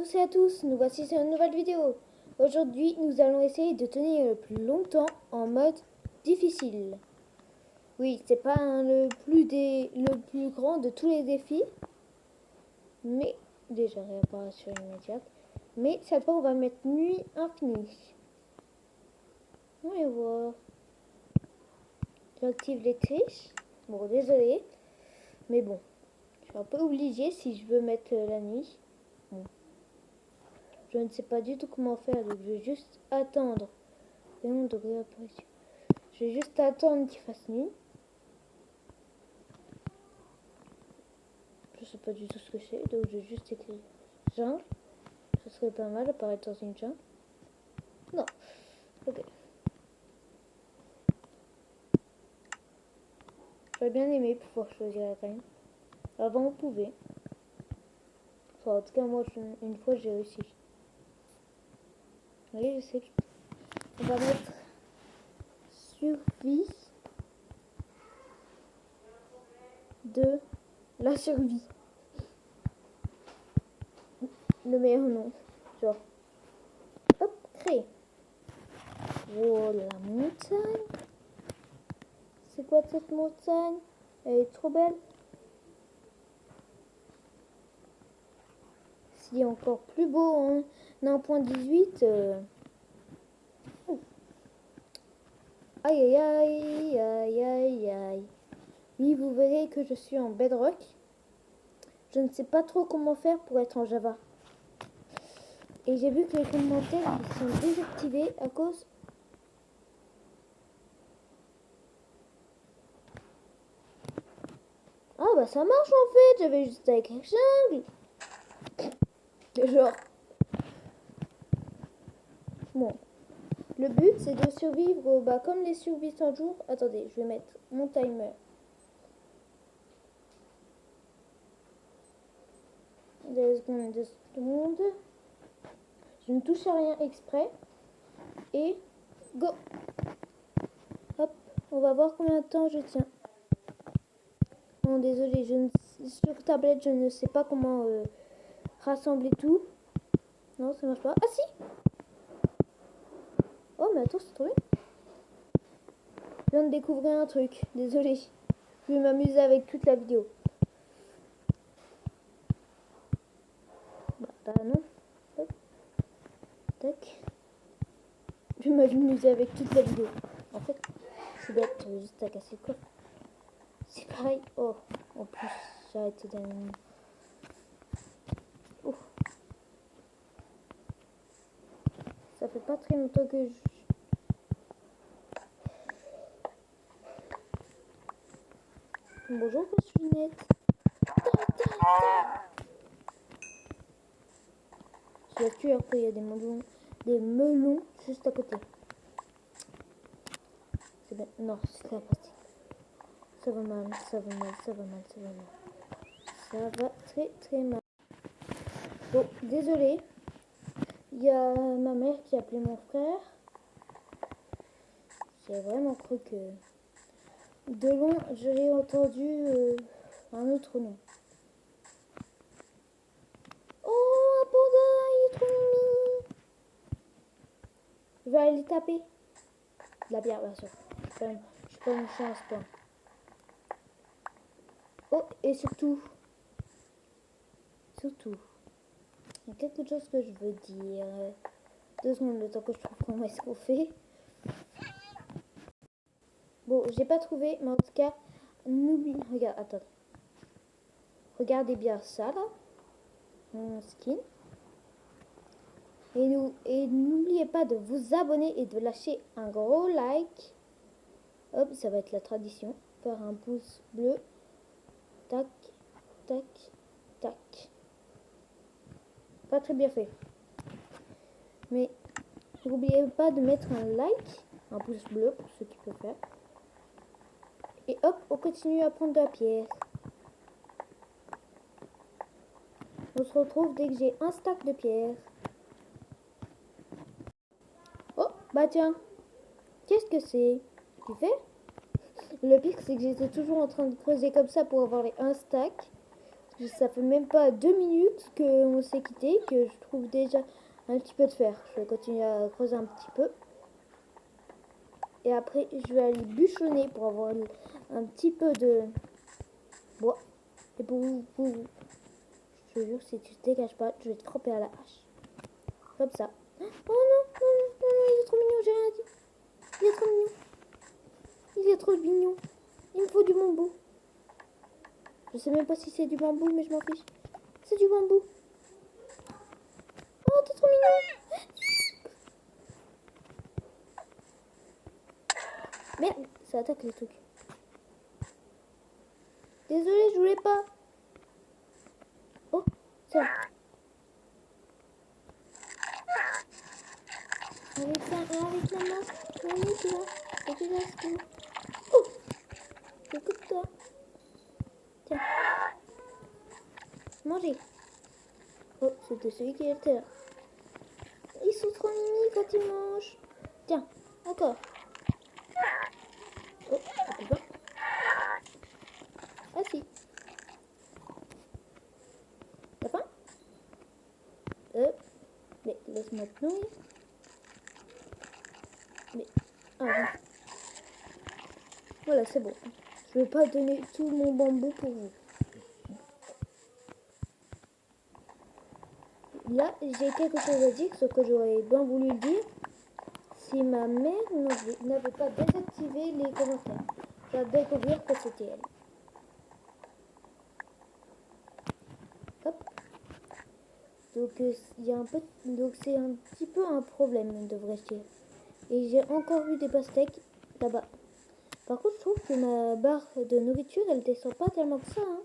Bonjour à tous, nous voici sur une nouvelle vidéo. Aujourd'hui, nous allons essayer de tenir le plus longtemps en mode difficile. Oui, c'est pas le plus grand de tous les défis, mais déjà réapparition immédiate. Mais cette fois, on va mettre nuit infinie. On va voir. J'active les triches. Bon, désolé, mais bon, je suis un peu obligée si je veux mettre la nuit. Bon. Je ne sais pas du tout comment faire, donc je vais juste attendre. Rayon de réapparition. Je vais juste attendre qu'il fasse nuit. Je sais pas du tout ce que c'est, donc je vais juste écrire jungle. Ce serait pas mal apparaître dans une jungle. Non. Ok. J'aurais bien aimé pouvoir choisir la taille. Avant on pouvait. Enfin, en tout cas moi une fois j'ai réussi. Oui, je sais. On va mettre survie de la survie. Le meilleur nom. Genre. Hop, créer. Oh, la montagne. C'est quoi cette montagne? Elle est trop belle. S'il est encore plus beau en 1.18. Aïe aïe aïe aïe aïe aïe. Oui, vous verrez que je suis en Bedrock. Je ne sais pas trop comment faire pour être en Java. Et j'ai vu que les commentaires ils sont désactivés à cause... Ah bah ça marche en fait, j'avais juste à écrire jungle. Genre... Bon. Le but c'est de survivre comme les survies 100 jours. Attendez, je vais mettre mon timer. 2 secondes, 2 secondes. Je ne touche à rien exprès. Et go. Hop, on va voir combien de temps je tiens. Non, désolé, sur tablette, je ne sais pas comment rassembler tout. Non, ça marche pas. Ah si. Oh, mais attends, c'est trop bien. Je viens de découvrir un truc. Désolé. Je vais m'amuser avec toute la vidéo. Bah non. Hop. Tac. Je vais m'amuser avec toute la vidéo. En fait, je suis bête, j'avais juste à casser le coffre. C'est pareil. Oh, en plus, j'arrête d'un... Oh. Ça fait pas très longtemps que je... Bonjour, je suis nette. Je la tue après, il y a des melons juste à côté. C'est bien. Non, c'est très plastique. Ça va mal, ça va mal, ça va mal, ça va mal. Ça va très très mal. Bon, désolé. Il y a ma mère qui a appelé mon frère. J'ai vraiment cru que... De loin, je l'ai entendu un autre nom. Oh, un panda, il est trop mimi. Je vais aller taper. De la bière, bien sûr. Je suis pas méchant à ce point. Oh, et surtout, il y a quelque chose que je veux dire. 2 secondes, le temps que je trouve comment est-ce qu'on fait. Bon, j'ai pas trouvé, mais en tout cas, n'oublie... Regarde, attends. Regardez bien ça, là. Mon skin. Et n'oubliez pas de vous abonner et de lâcher un gros like. Hop, ça va être la tradition. Faire un pouce bleu. Tac, tac, tac. Pas très bien fait. Mais n'oubliez pas de mettre un like, un pouce bleu pour ceux qui peuvent faire. Et hop, on continue à prendre de la pierre. On se retrouve dès que j'ai un stack de pierre. Oh, bah tiens. Qu'est-ce que c'est? Tu fais? Le pire, c'est que j'étais toujours en train de creuser comme ça pour avoir les 1 stack. Ça fait même pas 2 minutes qu'on s'est quitté, que je trouve déjà un petit peu de fer. Je vais continuer à creuser un petit peu. Et après, je vais aller bûchonner pour avoir un petit peu de bois. Et je te jure, si tu te dégages pas, je vais te frapper à la hache. Comme ça. Oh non, non, non, non, non, il est trop mignon, j'ai rien dit. Il est trop mignon. Il est trop mignon. Il me faut du bambou. Je sais même pas si c'est du bambou, mais je m'en fiche. C'est du bambou. Oh, t'es trop mignon. Merde, ça attaque les trucs. Désolée, je voulais pas. Oh, tiens. Avec la main. Mamie, tu vois. Et tu laisses tout. Oh, écoute-toi. Tiens. Mangez. Oh, c'était celui qui était là. Ils sont trop mimi quand ils mangent. Tiens, encore. Oh, ça peut pas. Ah si. T'as faim? Mais laisse-moi te nourrir. Mais, ah bon. Voilà, c'est bon. Je vais pas donner tout mon bambou pour vous. Là, j'ai quelque chose à dire, ce que j'aurais bien voulu le dire si ma mère n'avait pas désactivé les commentaires. Je vais découvrir que c'était elle. Hop. Donc, donc c'est un petit peu un problème, devrais-je dire. Et j'ai encore vu des pastèques là-bas. Par contre, je trouve que ma barre de nourriture, elle descend pas tellement que ça. Hein.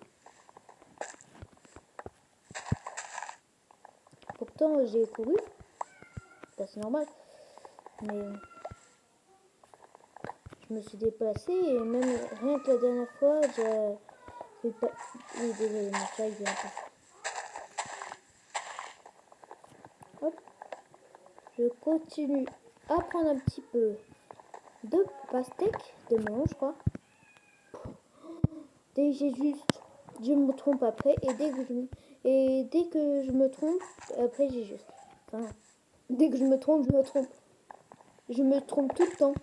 Pourtant, j'ai couru. Bah, c'est normal. Mais je me suis déplacée et même rien que la dernière fois, j'ai pas... Oui, désolé, mon chat, il vient pas. Hop. Je continue à prendre un petit peu de pastèque, de melon, je crois. Dès que j'ai juste, je me trompe après et dès que je me trompe, après j'ai juste. Enfin, dès que je me trompe, je me trompe. Je me trompe tout le temps.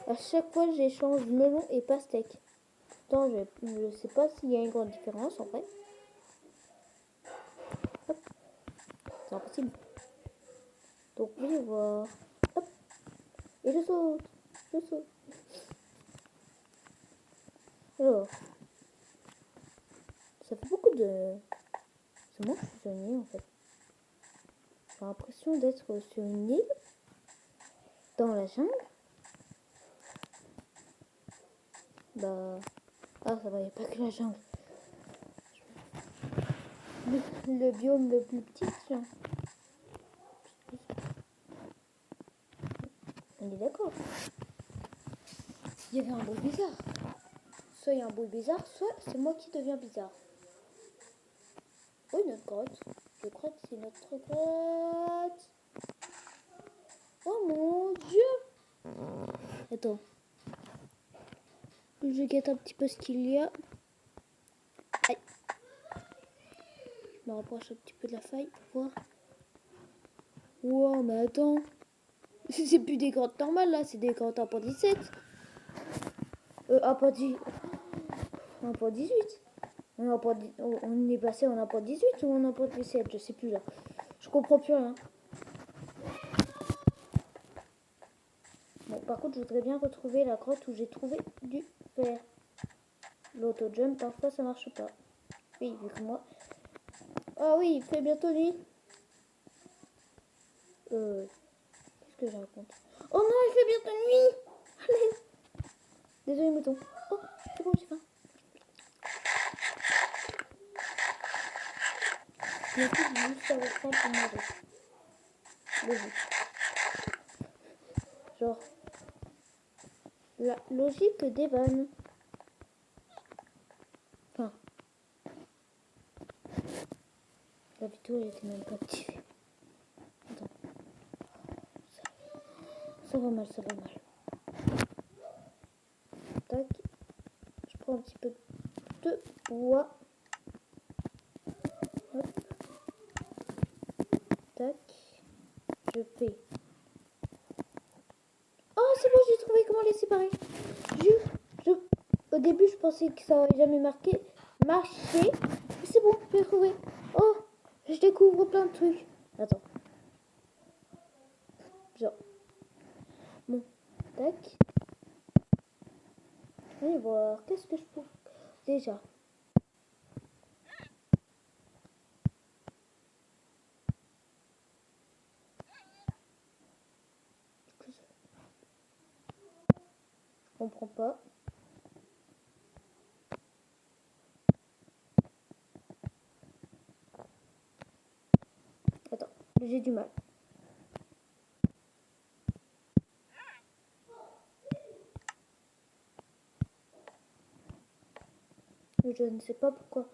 À chaque fois, j'échange melon et pastèque. Pourtant, je ne sais pas s'il y a une grande différence en fait. Hop, c'est impossible. Donc, je vais voir. Hop, et je saute. Je saute. Alors, ça fait beaucoup de... C'est moi, je suis sur une île en fait. J'ai l'impression d'être sur une île dans la jungle. Bah, ah ça va, il n'y a pas que la jungle. Le biome le plus petit, tiens. On est d'accord. Il y avait un bruit bizarre. Soit il y a un bruit bizarre, soit c'est moi qui deviens bizarre. Oui, notre grotte. Je crois que c'est notre grotte. Oh mon Dieu. Attends. Je guette un petit peu ce qu'il y a. Aïe. Je me rapproche un petit peu de la faille pour voir. Wow, mais attends. C'est plus des grottes normales là, c'est des grottes 1.17. 1.18. On est passé en 1.18 ou en 1.17, je sais plus là. Je comprends plus rien. Bon, par contre, je voudrais bien retrouver la grotte où j'ai trouvé du fer. L'auto-jump, parfois ça marche pas. Oui, vu que moi. Ah oui, il fait bientôt nuit. Qu'est-ce que je raconte? Oh non, il fait bientôt nuit. Allez. Désolé, mouton. Oh, c'est bon, j'ai faim. Bientôt, j'ai juste ça va faire pour manger. Logique. Genre, la logique des vannes. Enfin, la vidéo, elle était même pas activée. Attends. Ça va mal, ça va mal. Tac. Je prends un petit peu de bois. Hop. Tac. Je fais. Oh, c'est bon, j'ai trouvé comment les séparer. Au début, je pensais que ça aurait jamais marché. Mais c'est bon, j'ai trouvé. Oh, je découvre plein de trucs. Attends. Genre. Bon, tac. Allez voir, qu'est-ce que je peux... Déjà. Je comprends pas. Attends, j'ai du mal. Je ne sais pas pourquoi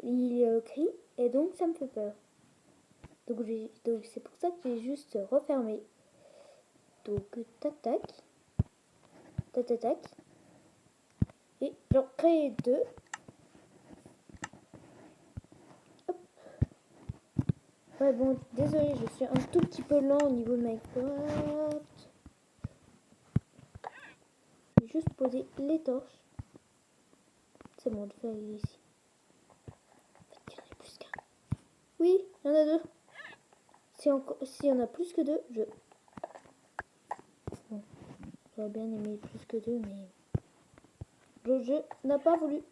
il crie et donc ça me fait peur. Donc c'est pour ça que j'ai juste refermé. Donc tac tac. Tac tac tac. Et j'en crée deux. Hop. Ouais bon, désolé, je suis un tout petit peu lent au niveau de Minecraft. J'ai juste posé les torches. C'est bon, de faire ici. En fait, il y en a plus qu'un. Oui, il y en a deux. S'il y en a plus que deux, bon, j'aurais bien aimé plus que deux, mais le jeu n'a pas voulu.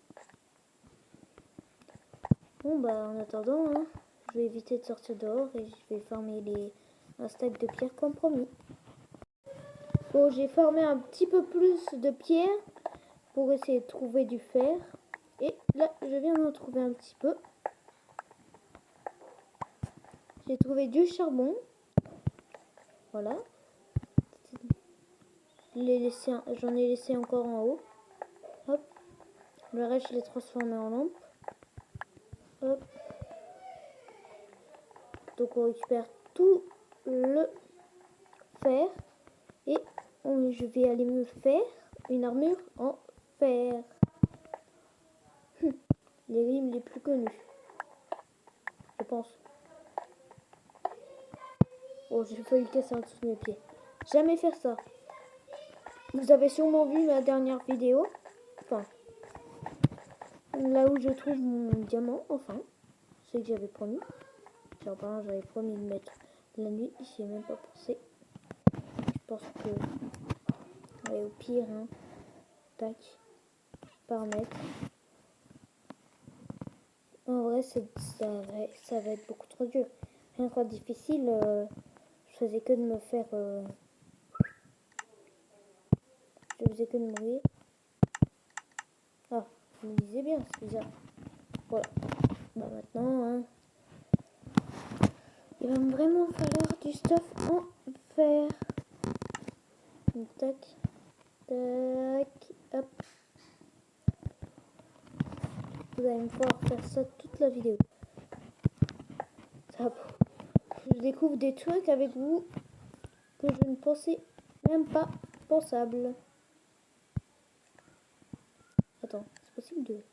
Bon bah en attendant, hein, je vais éviter de sortir dehors et je vais farmer un stack de pierre comme promis. Bon, j'ai formé un petit peu plus de pierre pour essayer de trouver du fer. Et là, je viens d'en trouver un petit peu. J'ai trouvé du charbon. Voilà. J'en ai laissé encore en haut. Hop. Le reste, je l'ai transformé en lampe. Hop. Donc, on récupère tout le fer. Et je vais aller me faire une armure en fer. Les rimes les plus connues. Je pense. Oh, j'ai failli casser en dessous de mes pieds. Jamais faire ça. Vous avez sûrement vu ma dernière vidéo. Enfin, là où je trouve mon diamant, enfin. C'est que j'avais promis. Genre, par exemple, j'avais promis de mettre la nuit. J'y ai même pas pensé. Je pense que... Allez, au pire, hein. Tac. Paramètres. En vrai, ça va être beaucoup trop dur. Rien que difficile, je faisais que de me faire... Je faisais que de mourir. Ah, je me disais bien, c'est bizarre. Voilà. Bah maintenant, hein, il va vraiment falloir du stuff en fer. Donc, tac, tac, hop. Vous allez me pouvoir faire ça toute la vidéo. Ça, je découvre des trucs avec vous que je ne pensais même pas pensable. Attends, c'est possible de...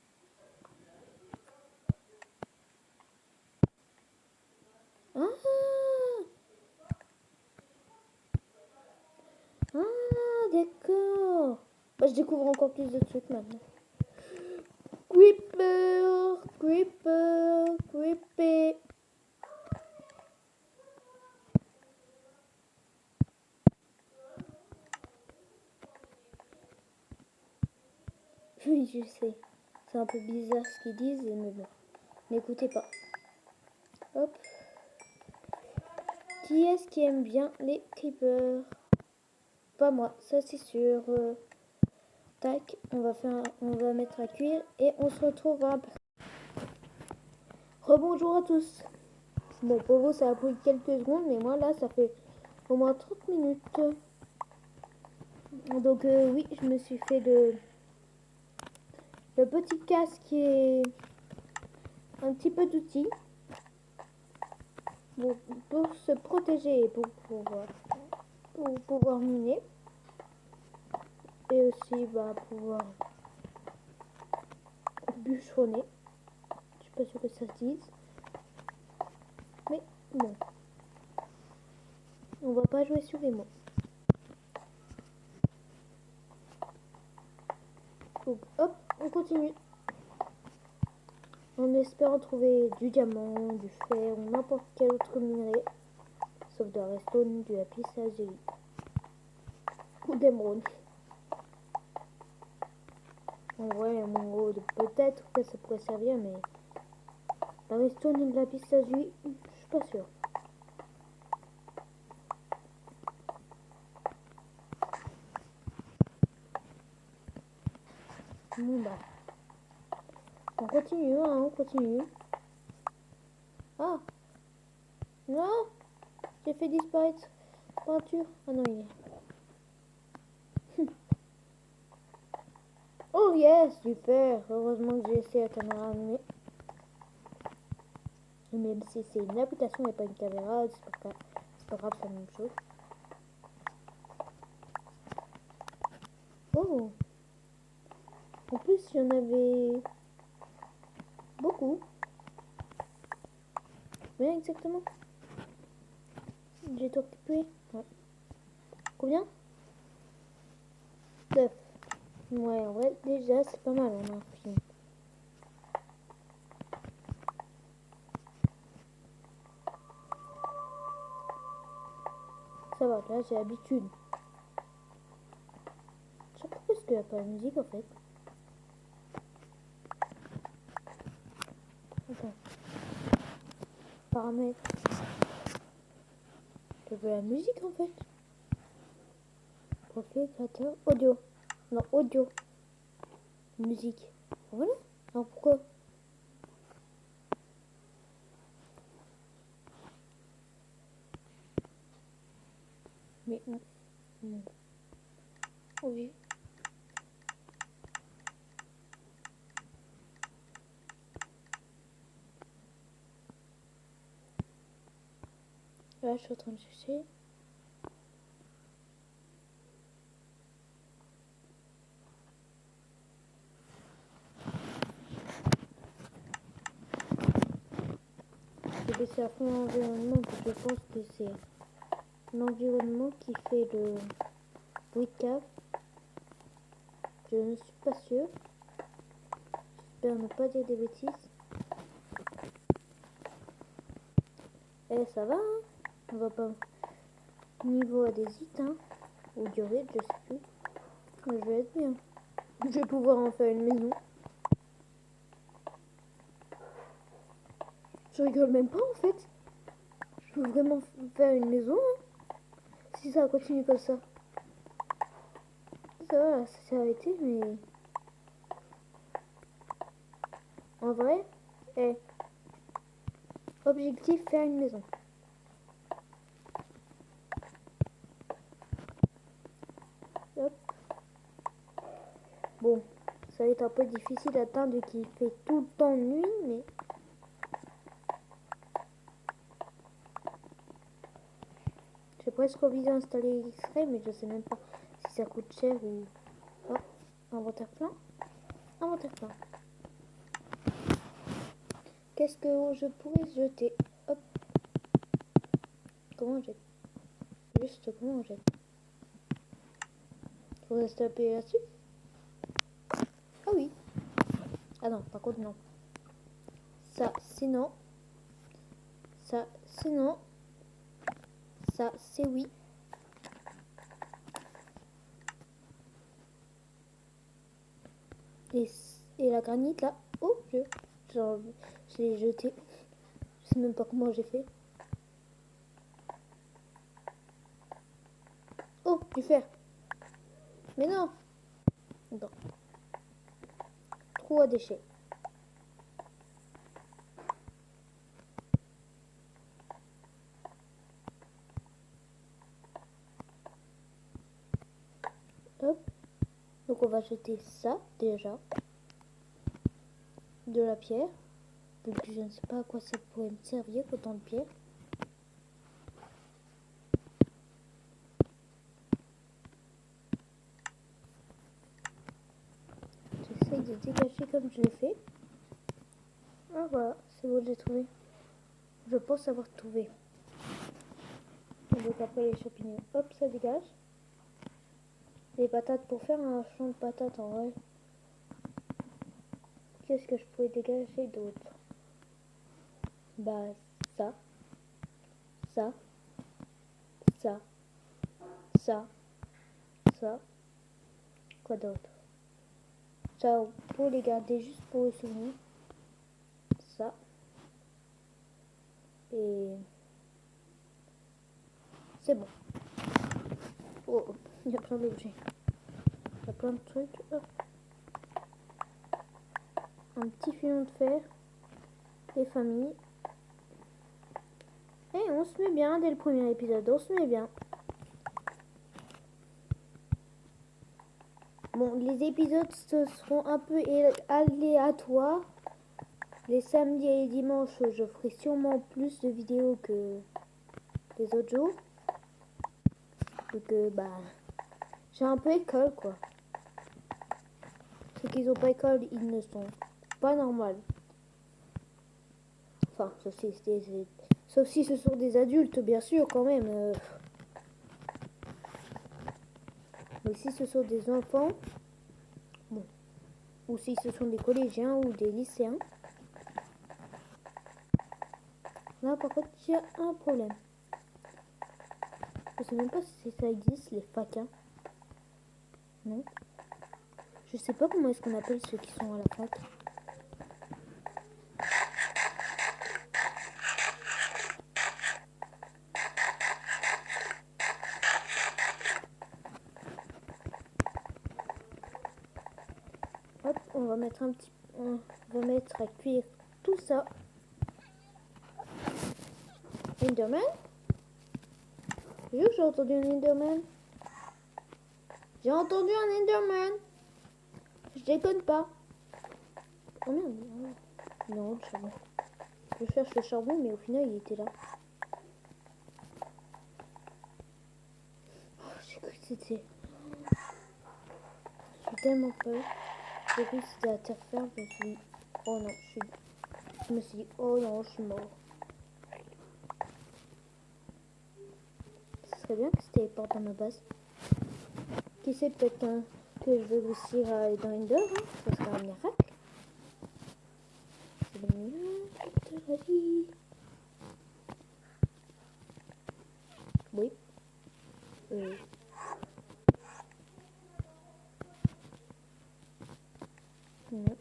Ah, ah d'accord. Bah, je découvre encore plus de trucs maintenant. Creeper, creeper, creeper. Oui, je sais. C'est un peu bizarre ce qu'ils disent, mais bon. N'écoutez pas. Hop. Qui est-ce qui aime bien les creepers? Pas moi, ça c'est sûr. Tac, on va mettre à cuire et on se retrouve après. Rebonjour à tous. Bon, pour vous ça a pris quelques secondes, mais moi là ça fait au moins 30 minutes. Donc oui, je me suis fait le petit casque et un petit peu d'outils pour se protéger et pour pouvoir miner. Et aussi pouvoir bûcheronner. Je suis pas sûre que ça se dise. Mais bon. On va pas jouer sur les mots. Donc, hop, on continue. En espérant trouver du diamant, du fer ou n'importe quel autre minerai. Sauf de la redstone, du lapis lazuli. Ou d'émeraude. En vrai, l'émeraude, peut-être que ça pourrait servir, mais la redstone et le lapis lazuli, je suis pas sûre. Bon bah. On continue, hein, on continue. Ah! Non! J'ai fait disparaître la peinture. Ah non, il est. Oh yes, super! Heureusement que j'ai essayé la caméra animée. Même si c'est une application et pas une caméra, c'est pas grave, c'est la même chose. Oh! En plus, il y en avait beaucoup. Combien exactement? J'ai tout occupé. Ouais. Combien? 9. Ouais, en vrai, déjà, c'est pas mal, on a fini. Ça va, là, j'ai l'habitude. Je sais pas pourquoi est-ce qu'il n'y a pas de musique, en fait. Attends. Paramètres. Je veux la musique, en fait. Profil, créateur, audio. Non, audio. Musique. Voilà. Alors, pourquoi? Mais... Oui. Là, je suis en train de chercher. J'ai baissé à fond l'environnement parce que je pense que c'est l'environnement qui fait le bruit de cave. Je ne suis pas sûre. J'espère ne pas dire des bêtises. Eh, ça va, hein? On va pas... Niveau adhésite, hein? Ou durée, je sais plus. Mais je vais être bien. Je vais pouvoir en faire une maison. Je rigole même pas, en fait. Je peux vraiment faire une maison, hein? Si ça continue comme ça. Ça va, ça s'est arrêté, mais... En vrai, eh... Objectif, faire une maison. Hop. Bon, ça va être un peu difficile à atteindre qu'il fait tout le temps nuit, mais... J'ai presque envie d'installer X-Ray, mais je sais même pas si ça coûte cher ou... Oh, inventaire plein. Inventaire plein. Qu'est-ce que je pourrais jeter? Hop. Comment on jette? Juste comment on jette? Faudrait se taper là-dessus? Ah oui. Ah non, par contre non. Ça, sinon. Ça, sinon. Ça, c'est oui. Et la granite là. Oh, je l'ai jeté. Je sais même pas comment j'ai fait. Oh, du fer. Mais non. Attends. Trou à déchets. Hop. Donc on va jeter ça déjà. De la pierre. Donc je ne sais pas à quoi ça pourrait me servir autant de pierre. J'essaye de dégager comme je l'ai fait. voilà, c'est bon, j'ai trouvé. Je pense avoir trouvé. Donc après les champignons, hop, ça dégage. Les patates, pour faire un champ de patates en vrai. Qu'est-ce que je pouvais dégager d'autre? Bah ça, ça, ça, ça, ça. Quoi d'autre? Ça, pour les garder juste pour le souvenir. Ça. Et c'est bon. Oh, il y a plein d'objets. Il y a plein de trucs. Hop. Un petit filon de fer. Les familles. Et on se met bien dès le premier épisode. On se met bien. Bon, les épisodes ce seront un peu aléatoires. Les samedis et les dimanches, je ferai sûrement plus de vidéos que les autres jours. Donc, bah, j'ai un peu école, quoi. Ceux qui n'ont pas école, ils ne sont pas normaux. Enfin, sauf si ce sont des adultes, bien sûr, quand même. Mais si ce sont des enfants, bon, ou si ce sont des collégiens ou des lycéens, là, par contre, il y a un problème. Je sais même pas si ça existe, les facs. Non. Je sais pas comment est-ce qu'on appelle ceux qui sont à la fac. Hop, on va mettre on va mettre à cuire tout ça. Enderman? J'ai entendu un Enderman. J'ai entendu un Enderman. Je déconne pas. Oh merde. Non, le charbon. Je cherche le charbon, mais au final, il était là. Oh, j'ai cru que c'était... J'ai tellement peur. J'ai cru que c'était la terre ferme. Je me suis dit, oh non, je me suis dit, oh non, je suis mort. Ce serait bien que c'était porte dans ma base. Qui sait, peut-être que je vais réussir à aller dans Ender, hein. Ça serait un miracle. C'est le miracle de la vie. Oui. Non.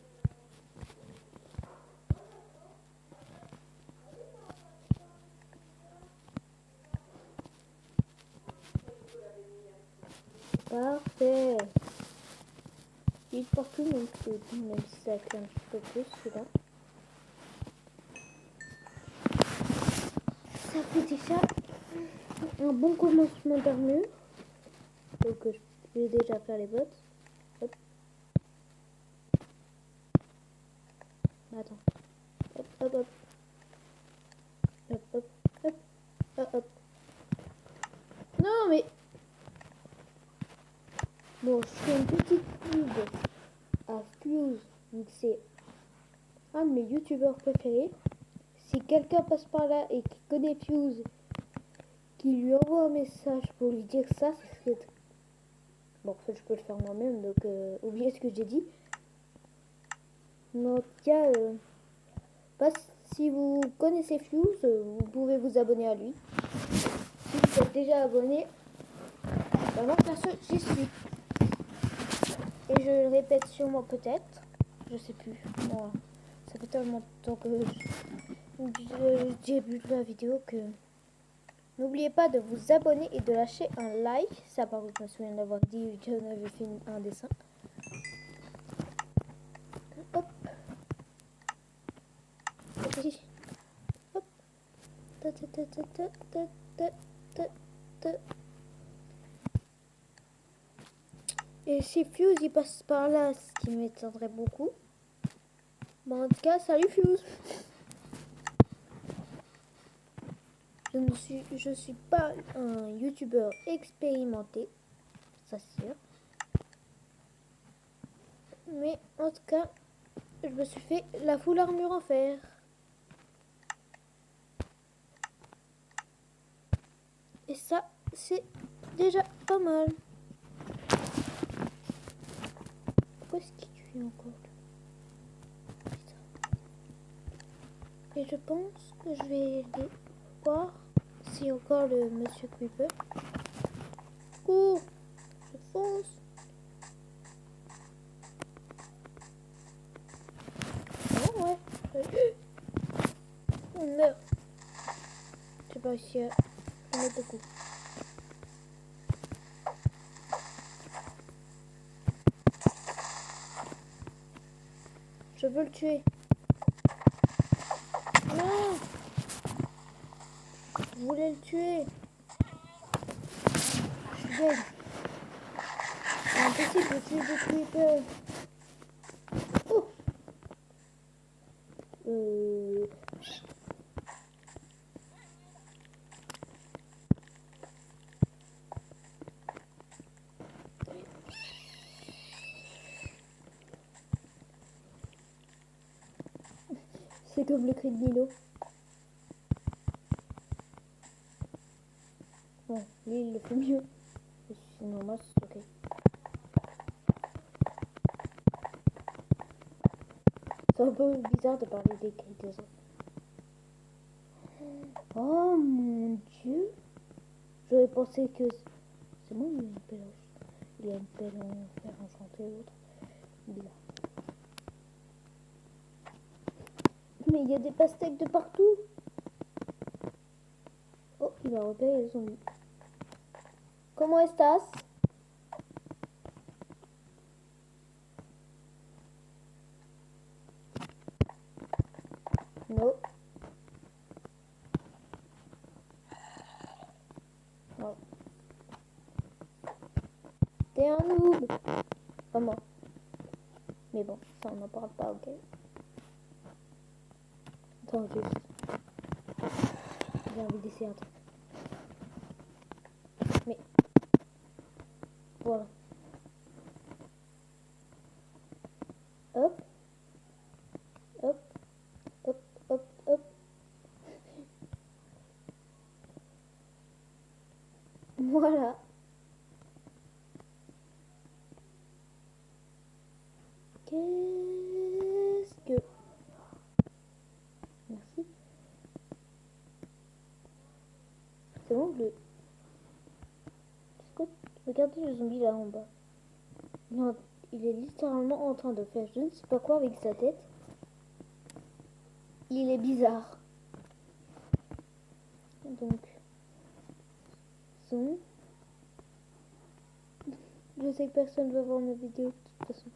Parfait. Il est partout, même si ça fait un petit peu plus, celui-là. Ça fait déjà un bon commencement d'armure. Donc je vais déjà faire les bottes. Hop. Attends. Hop, hop, hop. Hop, hop, hop. Hop, hop. Non, mais... Bon, je fais une petite pub à Fuse, vu que c'est un de mes youtubeurs préférés. Si quelqu'un passe par là et qui connaît Fuse, qui lui envoie un message pour lui dire ça, c'est ce que... Bon, en fait, je peux le faire moi-même, donc oubliez ce que j'ai dit. Mais en tout cas, si vous connaissez Fuse, vous pouvez vous abonner à lui. Si vous êtes déjà abonné, bah moi perso, j'y suis. Et je le répète sûrement peut-être, je sais plus. Bon, ça fait tellement de temps que j'ai vu la vidéo que... N'oubliez pas de vous abonner et de lâcher un like. Ça, par contre, je me souviens d'avoir dit que j'en avais fait un dessin. Hop. Hop. Ta, ta, ta, ta, ta, ta, ta, ta, ta. Et si Fuse il passe par là, ce qui m'étonnerait beaucoup. Bon, en tout cas, salut Fuse. Je suis pas un youtubeur expérimenté, ça c'est sûr. Mais en tout cas, je me suis fait la full armure en fer. Et ça, c'est déjà pas mal. Pourquoi est-ce qu'il tue encore là? Et je pense que je vais aller voir si encore le monsieur Creeper. Cours, je fonce. Oh ouais. On meurt. J'ai pas réussi à le mettre beaucoup. Je veux le tuer. Non! Je voulais le tuer. Je suis dead. C'est impossible de tuer des creepers. Oh! C'est comme le cri de Lilo. Bon, lui il le fait mieux. Sinon moi c'est ok. C'est un peu bizarre de parler des cris des autres. Oh mon dieu. J'aurais pensé que... C'est moi ou il y a une pelle? Il y a une pelle en fer enchanté ou autre. Bizarre. Mais il y a des pastèques de partout. Oh, il a repéré les zombies. Comment estás? Non. Non. T'es un noob. Vraiment. Mais bon, ça on n'en parle pas, ok? Attends, juste. J'ai envie d'essayer un truc. Mais... Voilà. Hop. Hop. Hop. Hop. Hop. Voilà. Qu'est-ce que... Merci. C'est bon, le... Regardez le zombie là en bas. Non, il est littéralement en train de faire je ne sais pas quoi avec sa tête. Il est bizarre. Donc... Zoom. Je sais que personne va voir mes vidéos de toute façon.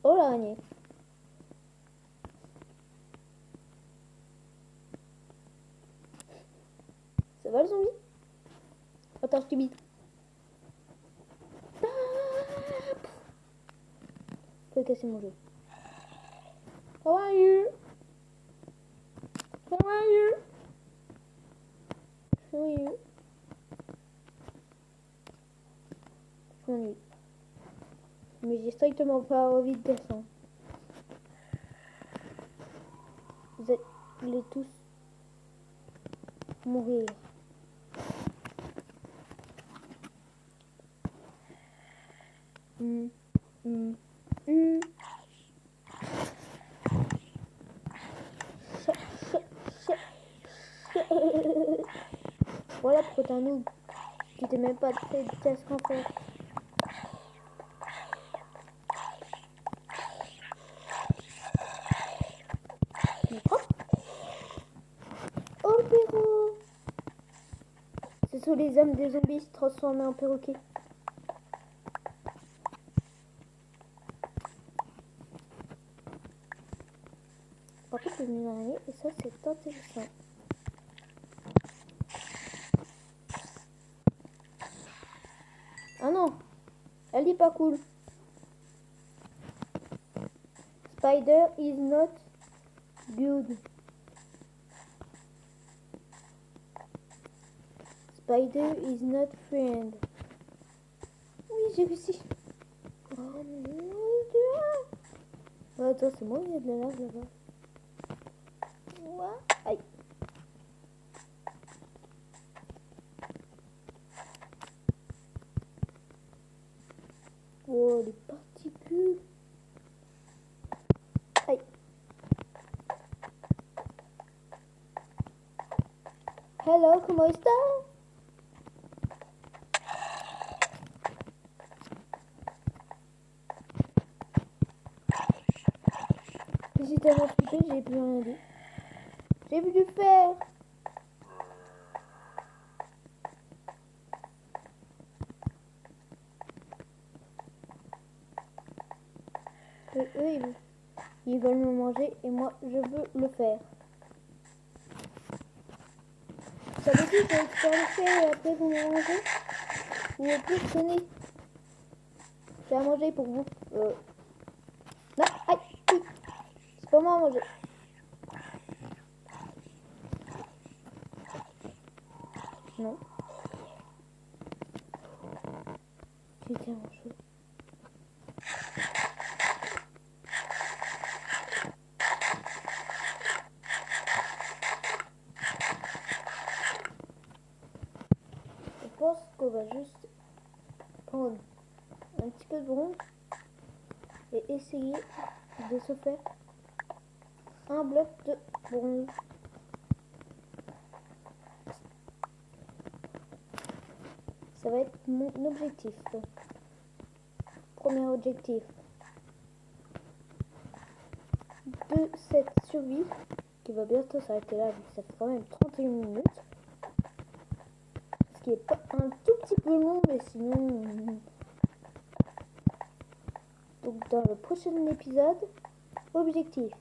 Oh l'araignée. Ça va le zombie? Attends, je te bite. Faut casser mon jeu. How are you? How are you? How are you? Je m'ennuie. Mais j'ai strictement pas envie de descendre. Vous allez tous mourir. Voilà pourquoi t'es un noob. Tu t'es même pas fait de casque en fait. Oh le perro. Ce sont les âmes des zombies se transformer en perroquet. Par contre, j'ai mis une araignée et ça c'est intéressant. Ah non, elle est pas cool. Spider is not good. Spider is not friend. Oui, j'ai réussi. Oh mon dieu. Oh, attends, c'est moi, il y a de la lave là-bas. What? Aïe. Hello, ¿cómo está? J'ai tellement flippé, j'ai plus rien dit. J'ai vu du fer. Et eux, ils veulent me manger et moi, je veux le faire. Ça veut dire que je vais faire le fer et après vous me mangez? Ou au plus, tenez. J'ai à manger pour vous. Non, aïe, oui. C'est pas moi à manger. Non. J'ai tellement chaud. Je pense qu'on va juste prendre un petit peu de bronze et essayer de se faire un bloc de bronze. Ça va être mon objectif. Premier objectif de cette survie qui va bientôt s'arrêter là, vu que ça fait quand même 31 minutes. Ce qui est pas un tout petit peu long, mais sinon... Donc dans le prochain épisode, objectif.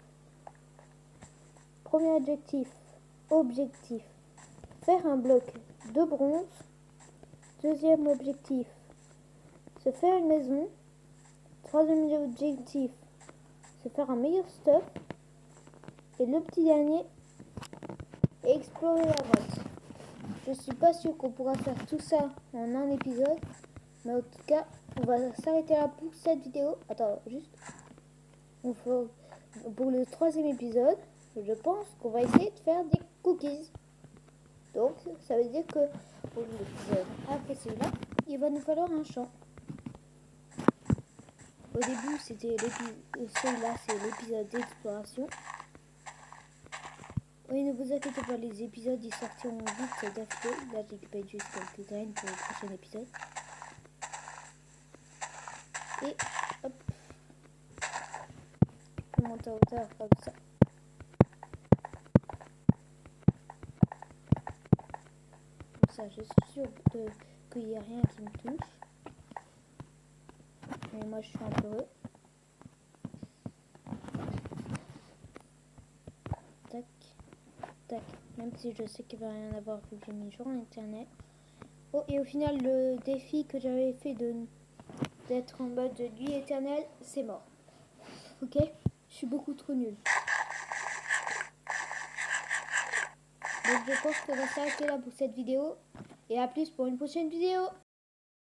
Premier objectif, faire un bloc de bronze. Deuxième objectif, se faire une maison. Troisième objectif, se faire un meilleur stuff. Et le petit dernier, explorer la grotte. Je suis pas sûre qu'on pourra faire tout ça en un épisode. Mais en tout cas, on va s'arrêter là pour cette vidéo. Attends, juste. Pour le troisième épisode, je pense qu'on va essayer de faire des cookies. Donc, ça veut dire que pour l'épisode après celui-là, il va nous falloir un champ. Au début, c'était celui-là, c'est l'épisode d'exploration. Oui, ne vous inquiétez pas, les épisodes ils sortiront vite d'affilée. Là, j'équipe juste quelques graines pour le prochain épisode. Et hop, je monte à hauteur comme ça. Comme ça, je suis sûre qu'il n'y a rien qui me touche. Mais moi, je suis un peu heureux. Tac, tac. Même si je sais qu'il va rien avoir vu que j'ai mis jour internet. Oh, et au final, le défi que j'avais fait d'être en mode nuit éternelle, c'est mort. Ok, je suis beaucoup trop nulle. Donc je pense qu'on va s'arrêter là pour cette vidéo. Et à plus pour une prochaine vidéo.